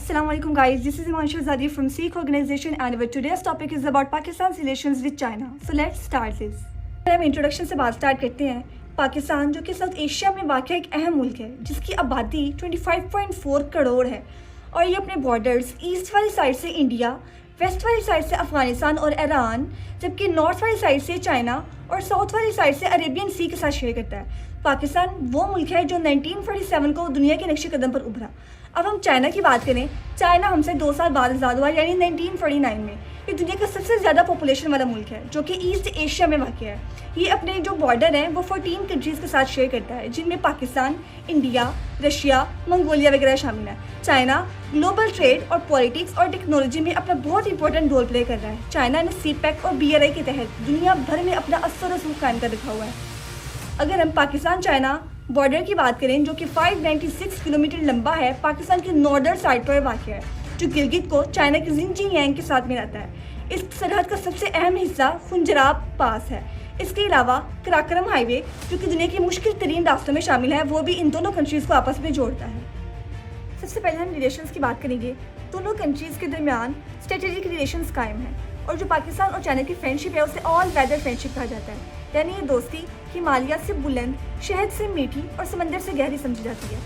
Assalamualaikum guys, this is Imanshu Zadi from Sikh Organization and our today's topic is about Pakistan's relations with China. So let's start this. हम introduction से बात start करते हैं। पाकिस्तान जो कि south Asia में वाक़ एक अहम मुल्क है जिसकी आबादी 25.4 करोड़ है और ये अपने बॉर्डर्स ईस्ट वाली साइड से इंडिया, वेस्ट वाली साइड से अफ़गानिस्तान और ईरान, जबकि नॉर्थ वाली साइड से चाइना और साउथ वाली साइड से अरेबियन सी के साथ शेयर करता है। पाकिस्तान वो मुल्क है जो 1947 को दुनिया के नक्शे कदम पर उभरा। अब हम चाइना की बात करें, चाइना हमसे 2 साल बाद आज़ाद हुआ यानी 1949 में। ये दुनिया का सबसे ज़्यादा पॉपुलेशन वाला मुल्क है जो कि ईस्ट एशिया में वाक़ है। ये अपने जो बॉर्डर हैं वो 14 कंट्रीज़ के साथ शेयर करता है जिनमें पाकिस्तान, इंडिया, रशिया, मंगोलिया वगैरह शामिल है। चाइना ग्लोबल ट्रेड और पॉलिटिक्स और टेक्नोलॉजी में अपना बहुत इंपॉर्टेंट रोल प्ले कर रहा है। चाइना ने CPEC और BRI के तहत दुनिया भर में अपना असर रसूख कायम कर रखा हुआ है। अगर हम पाकिस्तान चाइना बॉर्डर की बात करें जो कि 596 किलोमीटर लंबा है, पाकिस्तान के नॉर्दर्न साइड पर वाक़ है जो गिलगित को चाइना के जिनजियांग के साथ मिलाता है। इस सरहद का सबसे अहम हिस्सा खुंजराब पास है। इसके अलावा कराकरम हाईवे जो कि दुनिया के मुश्किल तरीन रास्तों में शामिल है, वो भी इन दोनों कंट्रीज़ को आपस में जोड़ता है। सबसे पहले हम रिलेशंस की बात करेंगे। दोनों कंट्रीज़ के दरमियान स्ट्रेटेजिक रिलेशंस कायम हैं और जो पाकिस्तान और चाइना की फ्रेंडशिप है उसे ऑल वेदर फ्रेंडशिप कहा जाता है, यानी ये दोस्ती हिमालय से बुलंद, शहद से मीठी और समंदर से गहरी समझी जाती है।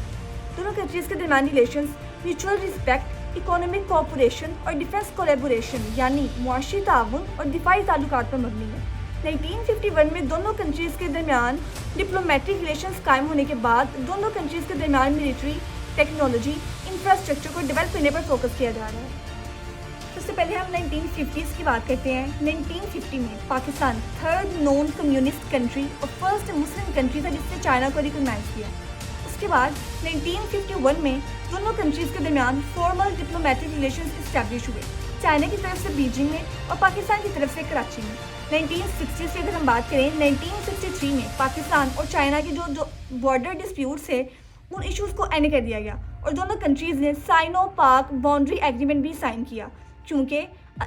दोनों कंट्रीज़ के दरमियान relations mutual respect, economic cooperation और डिफेंस कोलैबोरेशन यानी मुआशी ताउन और दिफाई ताल्लुकात पर मबनी है। 1951 में दोनों कंट्रीज़ के दरमियान डिप्लोमेटिक रिलेशंस कायम होने के बाद दोनों कंट्रीज़ के दरमियान मिलिट्री, टेक्नोलॉजी, इंफ्रास्ट्रक्चर को डेवलप करने पर फोकस किया जा रहा है। सबसे पहले हम 1950s की बात करते हैं। 1950 में Pakistan third non communist country और फर्स्ट मुस्लिम कंट्री था जिसने चाइना को रिकॉग्नाइज किया। उसके बाद 1951 में दोनों कंट्रीज़ के दरमियान फॉर्मल डिप्लोमेटिक रिलेशंस इस्टेब्लिश हुए, चाइना की तरफ से बीजिंग में और पाकिस्तान की तरफ से कराची में। 1960 से अगर हम बात करें, 1963 में पाकिस्तान और चाइना के जो बॉर्डर डिस्प्यूट्स थे उन इश्यूज़ को एंड कर दिया गया और दोनों कंट्रीज़ ने साइनो पाक बाउंड्री एग्रीमेंट भी साइन किया, क्योंकि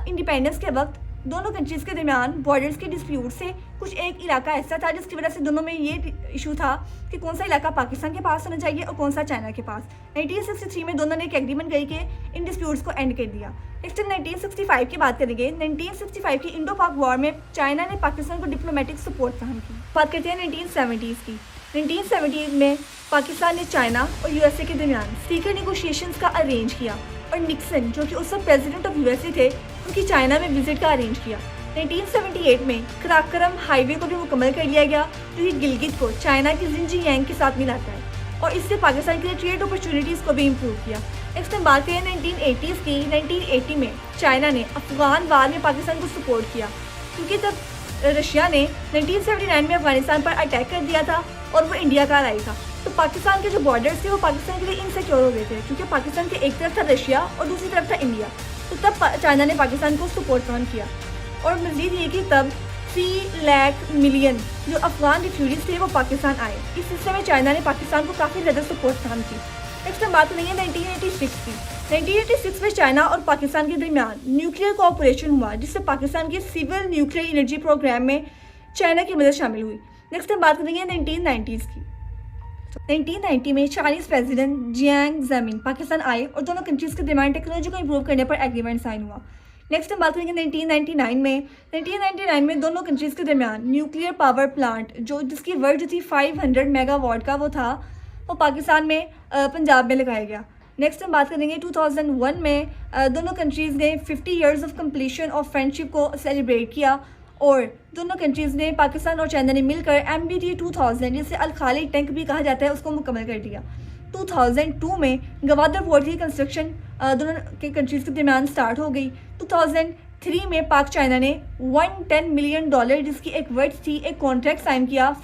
इंडिपेंडेंस के वक्त दोनों कंट्रीज़ के दरमियान बॉर्डर्स के डिस्प्यूट से कुछ एक इलाका ऐसा था जिसकी वजह से दोनों में ये इशू था कि कौन सा इलाका पाकिस्तान के पास होना चाहिए और कौन सा चाइना के पास। 1963 में दोनों ने एक एग्रीमेंट करके इन डिस्प्यूट्स को एंड कर दिया। नेक्स्ट 1965 की बात करेंगे। 1965 की इंडो पाक वॉर में चाइना ने पाकिस्तान को डिप्लोमेटिक सपोर्ट फराहम की। बात करते हैं 1970s की। 1970 में पाकिस्तान ने चाइना और USA के दरमियान सीकर निगोशिएशंस का अरेंज किया और निक्सन जो कि उस वक्त प्रेसिडेंट ऑफ USA थे उनकी चाइना में विजिट का अरेंज किया। 1978 में कराकरम हाईवे को भी मुकम्मल कर लिया गया जो कि गिलगित को चाइना की जिनजियांग के साथ मिलाता है और इससे पाकिस्तान के लिए ट्रेड अपॉर्चुनिटीज़ को भी इम्प्रूव किया। नेक्स्ट हम बात करें 1980s की। 1980 में चाइना ने अफगान वार में पाकिस्तान को सपोर्ट किया क्योंकि तब रशिया ने 1979 में अफगानिस्तान पर अटैक कर दिया था और वो इंडिया का लाई था, तो पाकिस्तान के जो बॉर्डर्स थे वो पाकिस्तान के लिए इनसिक्योर हो गए थे क्योंकि पाकिस्तान के एक तरफ था रशिया और दूसरी तरफ था इंडिया। तो तब चाइना ने पाकिस्तान को सपोर्ट फराहम किया और मज़ीद ये कि तब 3 लाख मिलियन जो अफगान रिफ्यूजीज थे वो पाकिस्तान आए। इस सिलसिले में चाइना ने पाकिस्तान को काफ़ी ज़्यादा सपोर्ट फराहम की। नेक्स्ट हम बात करेंगे 1986 की। 1986 में चाइना और पाकिस्तान के दरमियान न्यूक्लियर कोऑपरेशन हुआ जिससे पाकिस्तान के सिविल न्यूक्लियर एनर्जी प्रोग्राम में चाइना की मदद शामिल हुई। नेक्स्ट हम बात करेंगे 1990s की। 1990 में चाइनीज़ प्रेसिडेंट जियांग जेमिन पाकिस्तान आए और दोनों कंट्रीज़ के दरमियान टेक्नोलॉजी को इम्प्रूव करने पर एग्रीमेंट साइन हुआ। नेक्स्ट हम बात करेंगे 1999 में दोनों कंट्रीज़ के दरमियान न्यूक्लियर पावर प्लांट जिसकी वर्थ जो थी 500 मेगावाट का वो पाकिस्तान में पंजाब में लगाया गया। नेक्स्ट हम बात करेंगे 2001 में दोनों कंट्रीज़ ने 50 years of completion of friendship को सेलिब्रेट किया और दोनों कंट्रीज़ ने पाकिस्तान और चाइना ने मिलकर MBT 2000 जिसे अल खालिद टैंक भी कहा जाता है उसको मुकम्मल कर दिया। 2002 में गवादर पोर्ट की कंस्ट्रक्शन दोनों के कंट्रीज़ के दरमियान स्टार्ट हो गई। 2003 में पाक चाइना ने $110 मिलियन जिसकी एक वर्थ थी एक कॉन्ट्रैक्ट साइन किया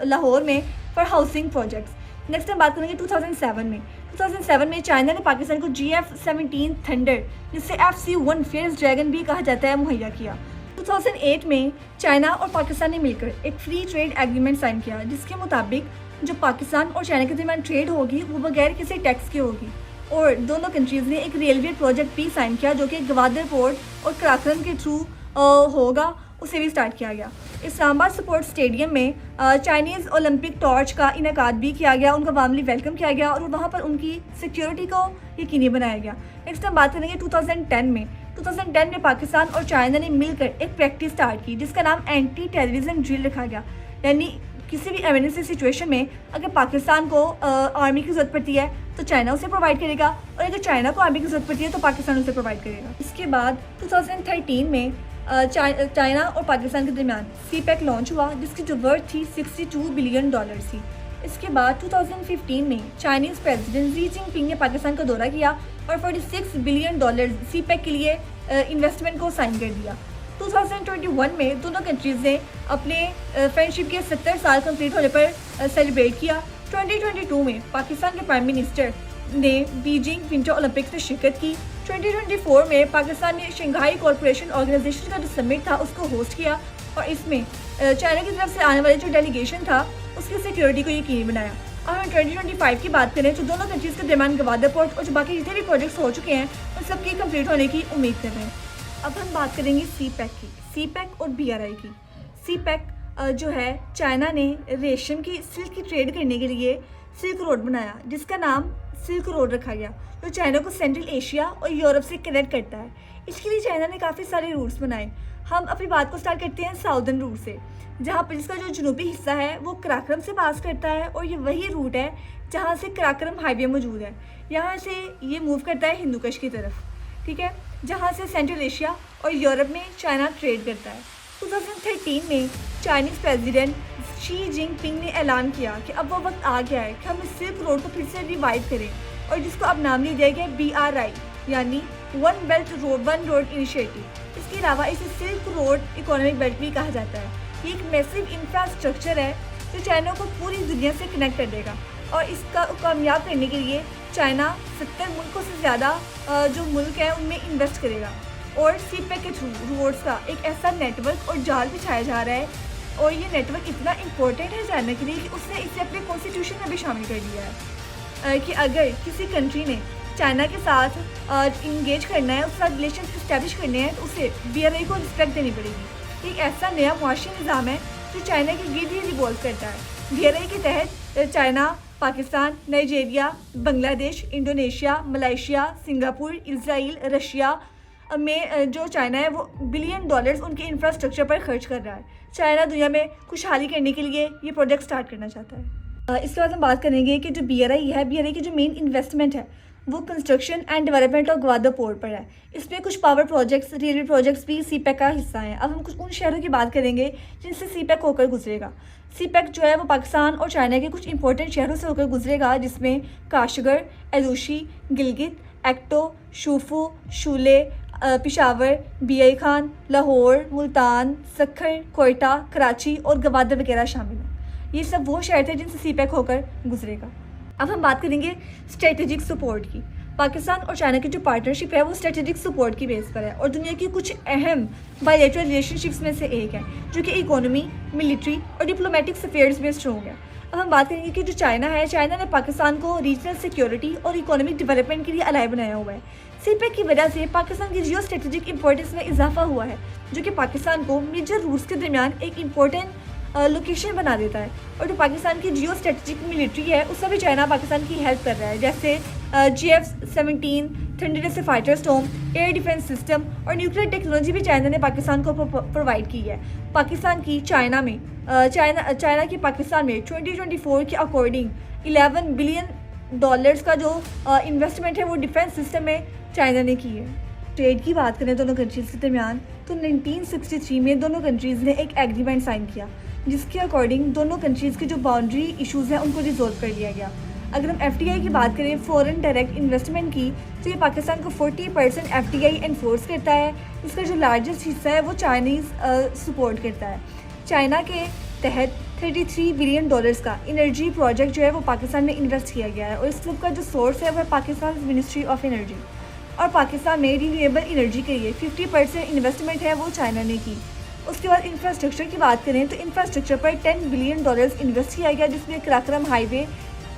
लाहौर में फॉर हाउसिंग प्रोजेक्ट्स। नेक्स्ट हम बात करेंगे 2007 में चाइना ने पाकिस्तान को GF-17 थंडर जिससे FC-1 फेयर्स ड्रैगन भी कहा जाता है मुहैया किया। 2008 में चाइना और पाकिस्तान ने मिलकर एक फ्री ट्रेड एग्रीमेंट साइन किया जिसके मुताबिक जो पाकिस्तान और चाइना के दरमियान ट्रेड होगी वो बगैर किसी टैक्स की होगी और दोनों कंट्रीज़ ने एक रेलवे प्रोजेक्ट भी साइन किया जो कि गवादर पोर्ट और कराकरम के थ्रू होगा, उसे भी स्टार्ट किया गया। इस्लामाबाद स्पोर्ट स्टेडियम में चाइनीज़ ओलंपिक टॉर्च का इनेकाद भी किया गया, उनका वार्मली वेलकम किया गया और वहाँ पर उनकी सिक्योरिटी को यकीनी बनाया गया। नेक्स्ट हम बात करेंगे 2010 में पाकिस्तान और चाइना ने मिलकर एक प्रैक्टिस स्टार्ट की जिसका नाम एंटी टेररिज्म ड्रिल रखा गया। यानी किसी भी इमरजेंसी सिचुएशन में अगर पाकिस्तान को आर्मी की ज़रूरत पड़ती है तो चाइना उसे प्रोवाइड करेगा, और अगर चाइना को आर्मी की ज़रूरत पड़ती है तो पाकिस्तान उसे प्रोवाइड करेगा। इसके बाद 2013 में चाइना और पाकिस्तान के दरमियान सीपैक लॉन्च हुआ जिसकी जो वर्थ थी $62 बिलियन थी। इसके बाद 2015 में चाइनीज़ प्रेसिडेंट शी जिनपिंग ने पाकिस्तान का दौरा किया और $46 बिलियन सीपैक के लिए इन्वेस्टमेंट को साइन कर दिया। 2021 में दोनों कंट्रीज़ ने अपने फ्रेंडशिप के 70 साल कंप्लीट होने पर सेलिब्रेट किया। 2022 में पाकिस्तान के प्राइम मिनिस्टर ने बीजिंग विंटर ओलंपिक्स में शिरकत की। 2024 में पाकिस्तान ने शंघाई कॉरपोरेशन ऑर्गेनाइजेशन का जो समिट था उसको होस्ट किया और इसमें चाइना की तरफ से आने वाले जो डेलीगेशन था उसकी सिक्योरिटी को यकीनी बनाया। और हम 2025 की बात करें तो दोनों कंट्रीज़ के दरमियान गवादर पोर्ट और जो बाकी जितने भी प्रोजेक्ट्स हो चुके हैं उन सबकी कंप्लीट होने की उम्मीद कर रहे हैं। अब हम बात करेंगे सीपैक और BRI की। सीपैक जो है चाइना ने रेशम की सिल्क की ट्रेड करने के लिए सिल्क रोड बनाया जिसका नाम सिल्क रोड रखा गया जो चाइना को सेंट्रल एशिया और यूरोप से कनेक्ट करता है। इसके लिए चाइना ने काफ़ी सारे रूट्स बनाए। हम अपनी बात को स्टार्ट करते हैं साउदर्न रूट से, जहाँ पर जिसका जो जनूबी हिस्सा है वो कराक्रम से पास करता है और ये वही रूट है जहाँ से कराक्रम हाईवे मौजूद है। यहाँ से ये मूव करता है हिंदुकुश की तरफ, ठीक है, जहाँ से सेंट्रल एशिया और यूरोप में चाइना ट्रेड करता है। 2013 में चाइनीज़ प्रेसिडेंट शी जिनपिंग ने ऐलान किया कि अब वो वक्त आ गया है कि हम इस सिल्क रोड को फिर से रिवाइव करें और जिसको अब नाम लिया गया BRI यानी one belt one road initiative. इसके अलावा इसे सिल्क रोड इकोनॉमिक बेल्ट भी कहा जाता है। ये एक मैसिव इंफ्रास्ट्रक्चर है जो चाइना को पूरी दुनिया से कनेक्ट कर देगा और इसका कामयाब करने के लिए चाइना 70 मुल्कों से ज़्यादा जो मुल्क हैं उनमें इन्वेस्ट करेगा और सीपैक के थ्रू रोड्स का एक ऐसा नेटवर्क और जाल बिछाया जा रहा है और ये नेटवर्क इतना इम्पोर्टेंट है जानने के लिए कि उसने इसे अपने कॉन्स्टिट्यूशन में भी शामिल कर लिया है कि अगर किसी कंट्री ने चाइना के साथ इंगेज करना है, उसके साथ रिलेशन इस्टेब्लिश करने हैं तो उसे BRI को रिस्पेक्ट देनी पड़ेगी। एक ऐसा नया मुआशी निज़ाम है जो चाइना के गिर्द ही रिवॉल्व करता है। BRI के तहत China, Pakistan, Nigeria, Bangladesh, Indonesia, Malaysia, Singapore, Israel, Russia में जो चाइना है वो $बिलियन उनके इंफ्रास्ट्रक्चर पर खर्च कर रहा है। चाइना दुनिया में खुशहाली करने के लिए ये प्रोजेक्ट स्टार्ट करना चाहता है। इसके बाद हम बात करेंगे कि जो BRI है, BRI की जो मेन इन्वेस्टमेंट है वो construction and development of Gwadar port पर है। इसमें कुछ पावर प्रोजेक्ट्स, रेलवे प्रोजेक्ट्स भी सीपैक का हिस्सा हैं। अब हम कुछ उन शहरों की बात करेंगे जिनसे सीपैक होकर गुजरेगा। सीपैक जो है वो पाकिस्तान और चाइना के कुछ इंपॉर्टेंट शहरों से होकर गुजरेगा जिसमें काशगर, एलूशी, गिलगित, एक्टो, Shufu, Shule, Peshawar, BI Khan, Lahore, Multan, Sukkur, Quetta, Karachi और गवादर वगैरह शामिल हैं। ये सब वो शहर थे जिनसे सीपैक होकर गुजरेगा। अब हम बात करेंगे स्ट्रेटेजिक सपोर्ट की। पाकिस्तान और चाइना की जो पार्टनरशिप है वो स्ट्रेटेजिक सपोर्ट की बेस पर है और दुनिया की कुछ अहम बायलैटरल रिलेशनशिप्स में से एक है जो कि इकोनॉमी, मिलिट्री और डिप्लोमेटिक अफेयर्स में स्ट्रॉन्ग है। अब हम बात करेंगे कि जो चाइना है, चाइना ने पाकिस्तान को रीजनल सिक्योरिटी और इकोनॉमिक डेवलपमेंट के लिए अलाय बनाया हुआ है। सीपैक की वजह से पाकिस्तान की जियो स्ट्रेटेजिक इंपॉर्टेंस में इजाफा हुआ है जो कि पाकिस्तान को मेजर रूट्स के दरमियान एक इम्पोर्टेंट लोकेशन बना देता है और जो पाकिस्तान की जियो स्ट्रेटेजिक मिलिट्री है उससे भी चाइना पाकिस्तान की हेल्प कर रहा है, जैसे GF-17 थंडर से fighter storm, air defence system और न्यूक्लियर टेक्नोलॉजी भी चाइना ने पाकिस्तान को प्रोवाइड की है। पाकिस्तान की चाइना की पाकिस्तान में 2024 के अकॉर्डिंग $11 बिलियन का जो इन्वेस्टमेंट है वो डिफेंस सिस्टम में चाइना ने की है। ट्रेड की बात करें दोनों कंट्रीज़ के दरमियान तो 1963 में दोनों कंट्रीज़ ने एक एग्रीमेंट साइन किया जिसके अकॉर्डिंग दोनों कंट्रीज़ के जो बाउंड्री इश्यूज़ हैं उनको रिजोल्व कर लिया गया। अगर हम FDI की बात करें, फॉरेन डायरेक्ट इन्वेस्टमेंट की, तो ये पाकिस्तान को 40% FDI एनफोर्स करता है। इसका जो लार्जेस्ट हिस्सा है वो चाइनीज़ सपोर्ट करता है। चाइना के तहत $33 बिलियन का एनर्जी प्रोजेक्ट जो है वो पाकिस्तान में इन्वेस्ट किया गया है और इस सब का जो सोर्स है वो है पाकिस्तान मिनिस्ट्री ऑफ एनर्जी। और पाकिस्तान में रीन्यूएबल एनर्जी के लिए 50% इन्वेस्टमेंट है वो चाइना ने की। उसके बाद इंफ्रास्ट्रक्चर की बात करें तो इंफ्रास्ट्रक्चर पर $10 बिलियन इन्वेस्ट किया गया जिसमें कराक्रम हाईवे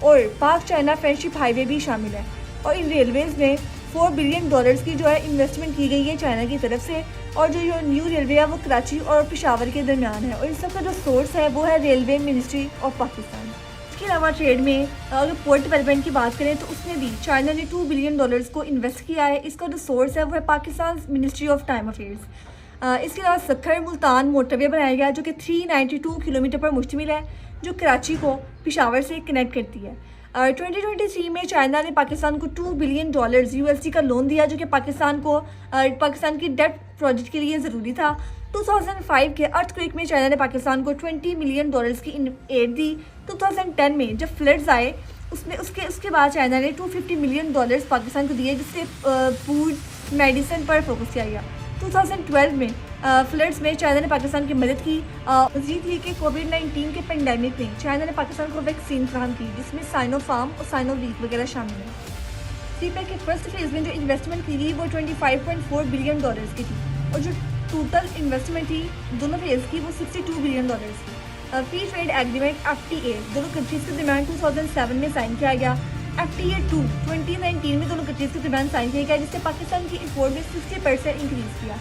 और पाक चाइना फ्रेंडशिप हाईवे भी शामिल है। और इन रेलवेज़ में $4 बिलियन की जो है इन्वेस्टमेंट की गई है चाइना की तरफ से और जो न्यू रेलवे है वो कराची और पेशावर के दरमियान है और इस सब का जो सोर्स है वो है रेलवे मिनिस्ट्री ऑफ पाकिस्तान। इसके अलावा ट्रेड में अगर पोर्ट डेवलपमेंट की बात करें तो उसमें भी चाइना ने $2 बिलियन को इन्वेस्ट किया है। इसका जो सोर्स है वो है Pakistan ministry of time affairs. इसके अलावा सक्खर मुल्तान मोटरवे बनाया गया जो कि 392 किलोमीटर पर मुश्तमिल है, जो कराची को पेशावर से कनेक्ट करती है। 2023 में चाइना ने पाकिस्तान को $2 बिलियन USD का लोन दिया, जो कि पाकिस्तान की डेट प्रोजेक्ट के लिए ज़रूरी था। 2005 के अर्थक्वेक में चाइना ने पाकिस्तान को $20 मिलियन की एड दी। 2010 में जब फ्लड्स आए उसके बाद चाइना ने $250 मिलियन पाकिस्तान को दिए, जिससे फूड मेडिसिन पर फोकस किया गया। 2012 में फ्लड्स में चाइना ने पाकिस्तान की मदद की। मजीद ये कि कोविड-19 के पेंडेमिक में चाइना ने पाकिस्तान को वैक्सीन फराहम की, जिसमें साइनोफार्म और साइनोवीक वगैरह शामिल हैं। सीपैक के फर्स्ट फेज में जो इन्वेस्टमेंट की गई वो $25.4 बिलियन की थी, और जो टोटल इन्वेस्टमेंट थी दोनों फेज की वो $62 बिलियन थी। फ्री ट्रेड एग्रीमेंट FTA दोनों कंट्रीज़ के दरमियान 2007 में साइन किया गया। FTA 2 2019 में दोनों कंट्रीज़ के दरमियान साइन किया गया, जिससे पाकिस्तान की इंपोर्ट में 60% इंक्रीज़ किया।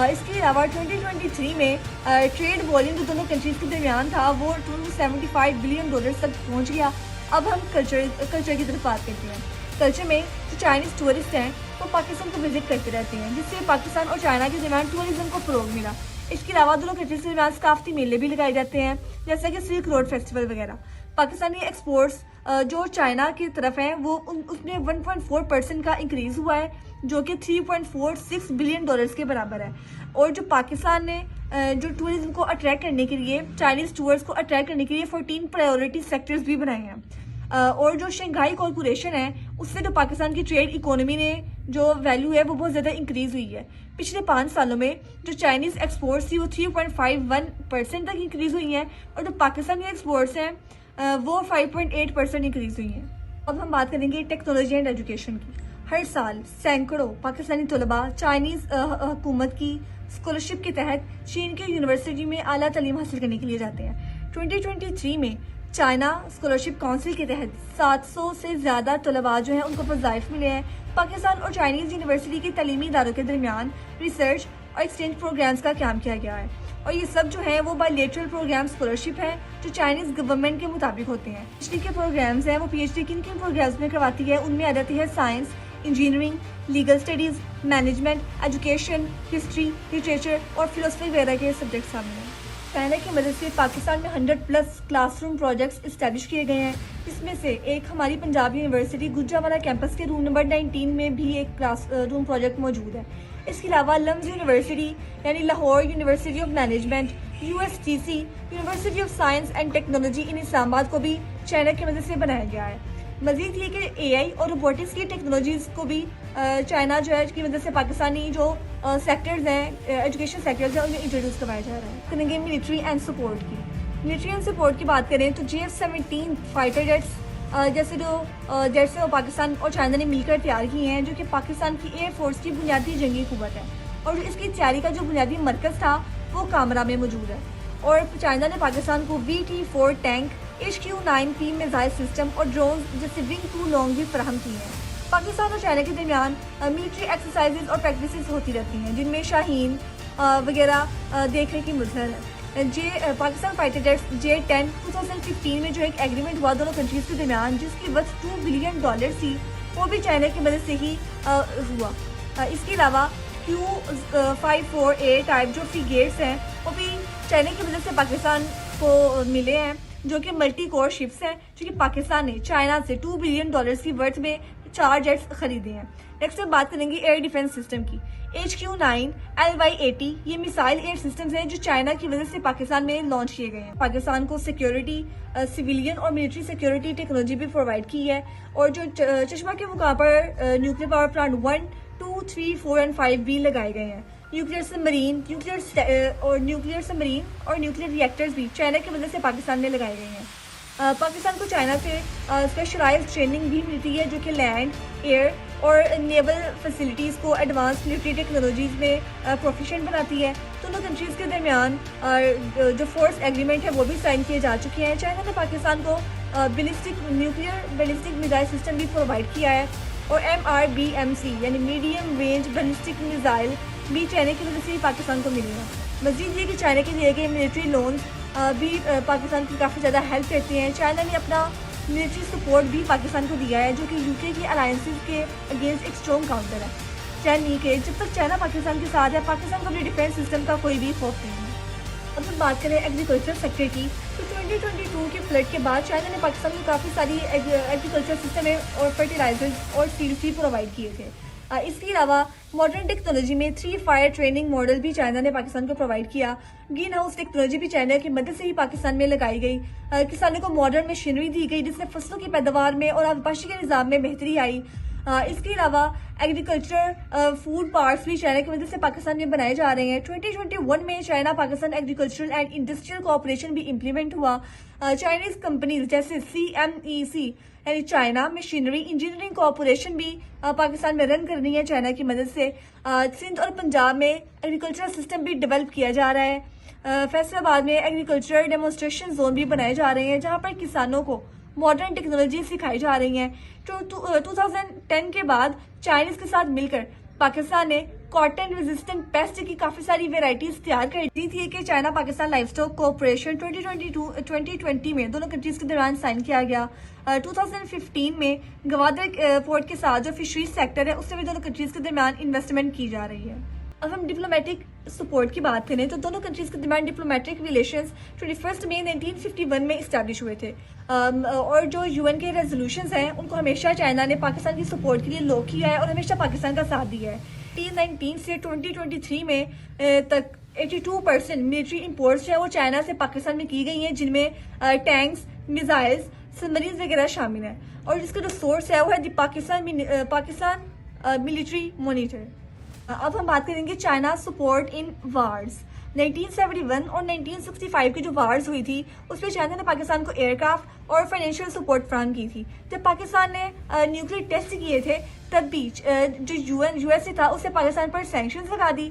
इसके अलावा 2023 में ट्रेड वॉल्यूम जो दोनों कंट्रीज़ के दरमियान था वो $275 बिलियन तक पहुँच गया। अब हम कल्चर की तरफ बात करते हैं। कल्चर में जो चाइनीज़ टूरिस्ट हैं वो पाकिस्तान को विजिट करते रहते हैं, जिससे पाकिस्तान और चाइना के दरमियान टूरिज्म को फ़रोग मिला। इसके अलावा दोनों कंट्रीज के दरमियान सकाफती मेले भी लगाए जाते हैं, जैसे कि सिल्क रोड फेस्टिवल वगैरह। पाकिस्तानी एक्सपोर्ट्स जो चाइना की तरफ हैं वो उसमें 1.4% का इंक्रीज़ हुआ है, जो कि $3.46 बिलियन के बराबर है। और जो पाकिस्तान ने जो टूरिज्म को अट्रैक्ट करने के लिए, चाइनीज़ टूरिस्ट को अट्रैक्ट करने के लिए 14 प्रायोरिटी सेक्टर्स भी बनाए हैं। और जो शंघाई कॉरपोरेशन है उससे जो पाकिस्तान की ट्रेड इकोनॉमी ने जो वैल्यू है वो बहुत ज़्यादा इंक्रीज़ हुई है। पिछले 5 सालों में जो चाइनीज़ एक्सपोर्ट्स थी वो 3.51% तक इंक्रीज़ हुई हैं, और जो पाकिस्तानी एक्सपोर्ट्स हैं वो 5.8% इंक्रीज़ हुई हैं। अब हम बात करेंगे टेक्नोलॉजी एंड एजुकेशन की। हर साल सैकड़ों पाकिस्तानी तलबा चाइनीज़ हुकूमत की स्कॉलरशिप के तहत चीन के यूनिवर्सिटी में आला तालीम हासिल करने के लिए जाते हैं। 2023 में चाइना स्कॉलरशिप काउंसिल के तहत 700 से ज़्यादा तलबा जो हैं उनको वज़ाइफ मिले हैं। पाकिस्तान और चाइनीज़ यूनिवर्सिटी के तलीमी इदारों के दरमियान रिसर्च और एक्सचेंज प्रोग्राम्स का क़याम किया गया है, और ये सब जो है वो बायलैटरल प्रोग्राम स्कॉलरशिप है जो चाइनीज़ गवर्नमेंट के मुताबिक होते हैं। PhD के प्रोग्राम्स हैं वो PhD किन किन प्रोग्राम्स में करवाती है, उनमें आ जाती है science, engineering, legal studies, management, education, history, literature और फिलोसफी वगैरह के सब्जेक्ट शामिल हैं। चाइना की मदद से पाकिस्तान में 100+ क्लासरूम प्रोजेक्ट्स इस्टेब्लिश किए गए हैं। इसमें से एक हमारी पंजाब यूनिवर्सिटी गुजरावाला कैंपस के रूम नंबर 19 में भी एक क्लास रूम प्रोजेक्ट मौजूद है। इसके अलावा लम्स यूनिवर्सिटी यानी Lahore university of management, USTC university of science and technology in Islamabad को भी चाइना की मदद से बनाया गया है। मजीद ये कि AI और रोबोटिक्स की टेक्नोलॉजीज़ को भी चाइना जो है की मदद से पाकिस्तानी जो सेक्टर्स हैं, एजुकेशन सेक्टर्स हैं, उनमें इंट्रोड्यूस करवाया जा रहा है। करेंगे मिलिट्री एंड सपोर्ट की। मिलिट्री एंड सपोर्ट की बात करें तो JF-17 फाइटर जेट्स जैसे जो जेट्स हैं वो पाकिस्तान और चाइना ने मिलकर तैयार किए हैं, जो कि पाकिस्तान की एयरफोर्स की बुनियादी जंगी क़ुव्वत है, और इसकी तैयारी का जो बुनियादी मरकज़ था वो कामरा में मौजूद है। और चाइना ने पाकिस्तान को VT-4 tank, HQ-9P missile system और ड्रोन जैसे विंग टू लॉन्ग भी फराहम किए हैं। पाकिस्तान और चाइना के दरमियान मिलिट्री एक्सरसाइजेज और प्रैक्टिसेस होती रहती हैं, जिनमें शाहीन वगैरह देखने की मुजहर है। पाकिस्तान फाइटर जेट्स J-10 2015 में जो एक एग्रीमेंट हुआ दोनों कंट्रीज़ के दरमियान, जिसकी वर्थ $2 बिलियन थी, वो भी चाइना की मदद से ही हुआ। इसके अलावा Q-548 टाइप जो फ्रिगेट्स हैं वो भी चाइना की मदद से पाकिस्तान को मिले हैं, जो कि मल्टी कोर शिप्स हैं, जो कि पाकिस्तान ने चाइना से $2 बिलियन की वर्थ में 4 जेट्स खरीदे हैं। नेक्स्ट हम बात करेंगे एयर डिफेंस सिस्टम की। HQ-9 LY-80 ये मिसाइल एयर सिस्टम्स हैं जो चाइना की वजह से पाकिस्तान में लॉन्च किए गए हैं। पाकिस्तान को सिक्योरिटी, सिविलियन और मिलिट्री सिक्योरिटी टेक्नोलॉजी भी प्रोवाइड की है, और जो चश्मा के मुकाम पर न्यूक्लियर पावर प्लांट 1, 2, 3, 4 और 5 भी लगाए गए हैं। न्यूक्लियर सबमरीन और न्यूक्लियर रिएक्टर्स भी चाइना की वजह से पाकिस्तान में लगाए गए हैं। पाकिस्तान को चाइना से स्पेशलाइज्ड ट्रेनिंग भी मिलती है, जो कि लैंड, एयर और नेवल फैसिलिटीज़ को एडवांस मिलिट्री टेक्नोलॉजीज़ में प्रोफिशिएंट बनाती है। दोनों कंट्रीज़ के दरमियान जो फोर्स एग्रीमेंट है वो भी साइन किए जा चुके हैं। चाइना ने पाकिस्तान को न्यूक्लियर बैलिस्टिक मिसाइल सिस्टम भी प्रोवाइड किया है, और MRBMC यानी मीडियम रेंज बैलिस्टिक मिसाइल भी चाइना की वजह से ही पाकिस्तान को मिली है। मजीद ये कि चाइना के दिए गए मिलिट्री लोन्स पाकिस्तान की काफ़ी ज़्यादा हेल्प करते हैं। चाइना ने अपना मिलिट्री सपोर्ट भी पाकिस्तान को दिया है, जो कि यूके की अलायंसेस के अगेंस्ट एक स्ट्रॉन्ग काउंटर है। चाइना के जब तक चाइना पाकिस्तान के साथ है, पाकिस्तान को अपने डिफेंस सिस्टम का कोई भी खौफ नहीं है। अब हम बात करें एग्रीकल्चर सेक्टर की, तो 2022 के फ्लड के बाद चाइना ने पाकिस्तान को काफ़ी सारी एग्रीकल्चर सिस्टम और फर्टिलाइजर्स और सीड्स भी प्रोवाइड किए थे। इसके अलावा मॉडर्न टेक्नोलॉजी में 3 फायर ट्रेनिंग मॉडल भी चाइना ने पाकिस्तान को प्रोवाइड किया। ग्रीन हाउस टेक्नोलॉजी भी चाइना की मदद से ही पाकिस्तान में लगाई गई। किसानों को मॉडर्न मशीनरी दी गई, जिससे फसलों की पैदावार में और आबपाशी के निज़ाम में बेहतरी आई। इसके अलावा एग्रीकल्चर फूड पार्क्स भी चाइना की मदद से पाकिस्तान में बनाए जा रहे हैं। 2021 में China Pakistan agricultural and industrial cooperation भी इम्प्लीमेंट हुआ। चाइनीज कंपनीज जैसे CMEC यानी चाइना मशीनरी इंजीनियरिंग कोऑपरेशन भी पाकिस्तान में रन कर रही है चाइना की मदद से। सिंध और पंजाब में एग्रीकल्चरल सिस्टम भी डेवलप किया जा रहा है। फैसलाबाद में एग्रीकल्चर डेमोन्स्ट्रेशन जोन भी बनाए जा रहे हैं, जहां पर किसानों को मॉडर्न टेक्नोलॉजी सिखाई जा रही हैं। तो 2010 के बाद चाइनीज के साथ मिलकर पाकिस्तान ने कॉटन रेजिस्टेंट पेस्ट की काफी सारी वेराइटीज तैयार कर दी थी कि चाइना पाकिस्तान लाइवस्टॉक कोऑपरेशन 2020 में दोनों कंट्रीज के दरमियान साइन किया गया। 2015 में गवादर पोर्ट के साथ जो फिशरीज सेक्टर है, उससे भी दोनों कंट्रीज के दरमियान इन्वेस्टमेंट की जा रही है। अब हम डिप्लोमेटिक सपोर्ट की बात करें तो दोनों कंट्रीज के दरमियान डिप्लोमेटिक रिलेशंस 21 मई 1951 में इस्टेब्लिश हुए थे। और जो UN के रेजोल्यूशंस हैं, उनको हमेशा चाइना ने पाकिस्तान की सपोर्ट के लिए लॉ किया है और हमेशा पाकिस्तान का साथ दिया है। 2019 से 2023 में तक 82% मिलिट्री इंपोर्ट्स है वो चाइना से पाकिस्तान में की गई हैं, जिनमें टैंक्स, मिसाइल्स, सबमरीन वगैरह शामिल हैं। और जिसका जो सोर्स है वो है पाकिस्तान मिलिट्री मॉनिटर। अब हम बात करेंगे चाइना सपोर्ट इन वार्स। 1971 और 1965 की जो वार्स हुई थी, उसमें चाइना ने पाकिस्तान को एयरक्राफ्ट और फाइनेंशियल सपोर्ट फ्राहम की थी। जब पाकिस्तान ने न्यूक्लियर टेस्ट किए थे, तब भी जो USA था उससे पाकिस्तान पर सैंक्शंस लगा दी।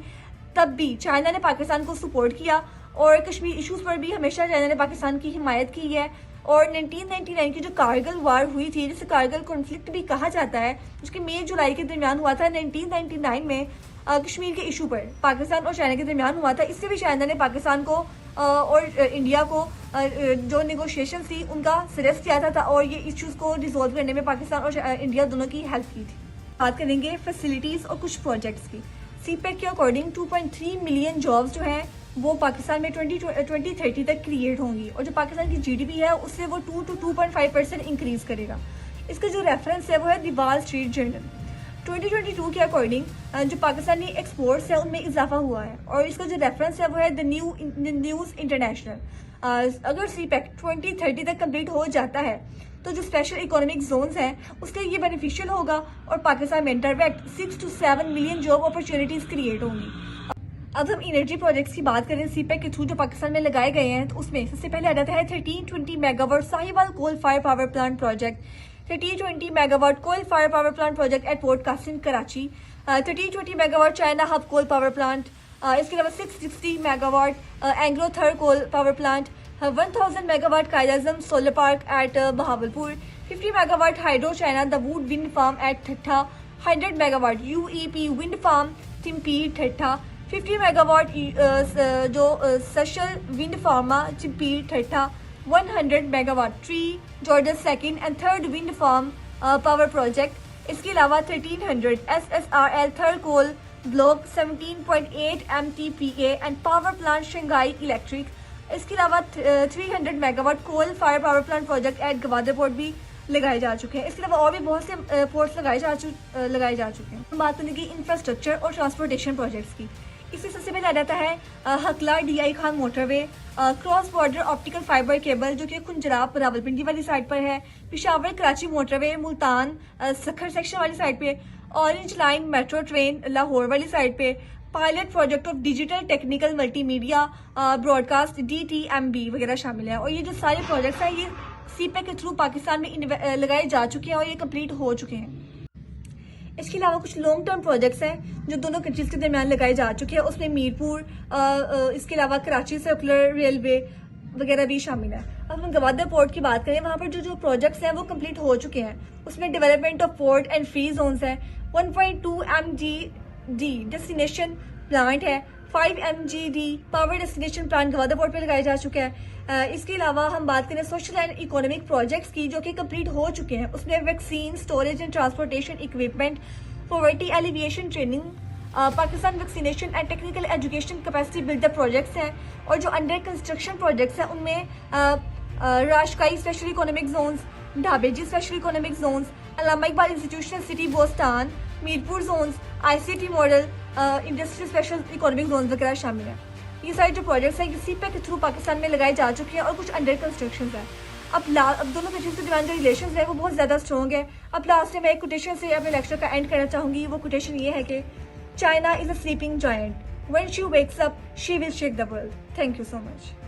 तब भी चाइना ने पाकिस्तान को सपोर्ट किया और कश्मीर इशूज़ पर भी हमेशा चाइना ने पाकिस्तान की हिमायत की है। और 1999 की जो कारगिल वार हुई थी, जिसे कारगिल कॉन्फ्लिक्ट भी कहा जाता है, उसके मई जुलाई के दरमियान हुआ था। 1999 में कश्मीर के इशू पर पाकिस्तान और चाइना के दरमियान हुआ था। इससे भी चाइना ने पाकिस्तान को और इंडिया को जो नेगोशिएशन थी उनका सजेस्ट किया था और ये इश्यूज़ को रिजोल्व करने में पाकिस्तान और इंडिया दोनों की हेल्प की थी। बात करेंगे फैसिलिटीज़ और कुछ प्रोजेक्ट्स की। CPEC के अकॉर्डिंग 2.3 मिलियन जॉब्स जो हैं वो पाकिस्तान में 2030 तक क्रिएट होंगी और जो पाकिस्तान की GDP है उससे वो 2 to 2.5% इंक्रीज करेगा। इसका जो रेफरेंस है वो है द वॉल स्ट्रीट जर्नल। 2022 के अकॉर्डिंग जो पाकिस्तानी एक्सपोर्ट्स है उनमें इजाफा हुआ है और इसका जो रेफरेंस है वो है द न्यूज़ इंटरनेशनल। अगर CPEC 2030 तक कंप्लीट हो जाता है तो जो स्पेशल इकोनॉमिक जोन्स हैं उसके लिए बेनिफिशियल होगा और पाकिस्तान में direct 6 to 7 million job opportunities create होंगी। अब हम एनर्जी प्रोजेक्ट्स की बात करें CPEC के थ्रू जो पाकिस्तान में लगाए गए हैं, तो उसमें सबसे पहले आ जाता है 1320 megawatt Sahiwal coal fire power plant project, 1320 megawatt coal fire power plant project at port Qasim Karachi, 1320 megawatt China hub coal power plant, इसके अलावा 660 megawatt Engro third coal power plant, 1000 megawatt Quaid e Azam solar park at Bahawalpur, 50 megawatt hydro China Dawood wind farm at Thatta, 100 megawatt UEP wind farm Jhimpir Thatta, 50 megawatt जो सशल wind pharma Jhimpir Thatta, 100 megawatt Three जॉर्डन second and third wind farm power project. इसके अलावा 1300 SSRL third coal block 17.8 MTPA and power plant Shanghai Electric. इसके अलावा 300 megawatt coal fire power plant project at Gwadar port भी लगाए जा चुके हैं। इसके अलावा और भी बहुत से पोर्ट्स लगाए जा चुके हैं। हम बात करेंगे इंफ्रास्ट्रक्चर और ट्रांसपोर्टेशन प्रोजेक्ट्स की। इसमें सबसे पहले आ जाता है हकला DI Khan motorway, cross border optical fibre cable जो कि खुंजराब रावलपिंडी वाली साइड पर है, पेशावर कराची मोटरवे मुल्तान सखर सेक्शन वाली साइड पे, orange line metro train Lahore वाली साइड पे, pilot project of digital technical multimedia broadcast DTMB वगैरह शामिल है। और ये जो सारे प्रोजेक्ट्स हैं ये CPEC के थ्रू पाकिस्तान में लगाए जा चुके हैं और ये कंप्लीट हो चुके हैं। इसके अलावा कुछ लॉन्ग टर्म प्रोजेक्ट्स हैं जो दोनों कंट्रीज के दरमियान लगाए जा चुके हैं, उसमें मीरपुर इसके अलावा कराची सर्कुलर रेलवे वगैरह भी शामिल है। अब हम गवादर पोर्ट की बात करें, वहाँ पर जो प्रोजेक्ट्स हैं वो कंप्लीट हो चुके हैं। उसमें development of port and free zones है, 1.2 MGD डेस्टिनेशन प्लांट है, 5 MGD power desalination plan Gwadar port पर लगाया जा चुका है। इसके अलावा हम बात करें सोशल एंड इकोनॉमिक प्रोजेक्ट्स की जो कि कंप्लीट हो चुके हैं, उसमें vaccine storage and transportation equipment, poverty alleviation training, Pakistan vaccination and technical education capacity buildup projects हैं। और जो अंडर कंस्ट्रक्शन प्रोजेक्ट्स हैं उनमें Rashakai special economic zones, Dhabeji special economic zones, Allama Iqbal institutional city Bostan, Mirpur zones, ICT model industry special economic zone वगैरह शामिल हैं। ये सारे जो प्रोजेक्ट्स हैं किसी पे के थ्रू पाकिस्तान में लगाए जा चुके हैं और कुछ अंडर कंस्ट्रक्शन है। अब दोनों कंट्रीज के दरमियान जो रिलेशन है वो बहुत ज़्यादा स्ट्रॉन्ग है। अब लास्ट में मैं एक कोटेशन से अपने लेक्चर का एंड करना चाहूँगी। वो कोटेशन ये है कि China is a sleeping giant, when she wakes up she will shake the world. Thank you so much.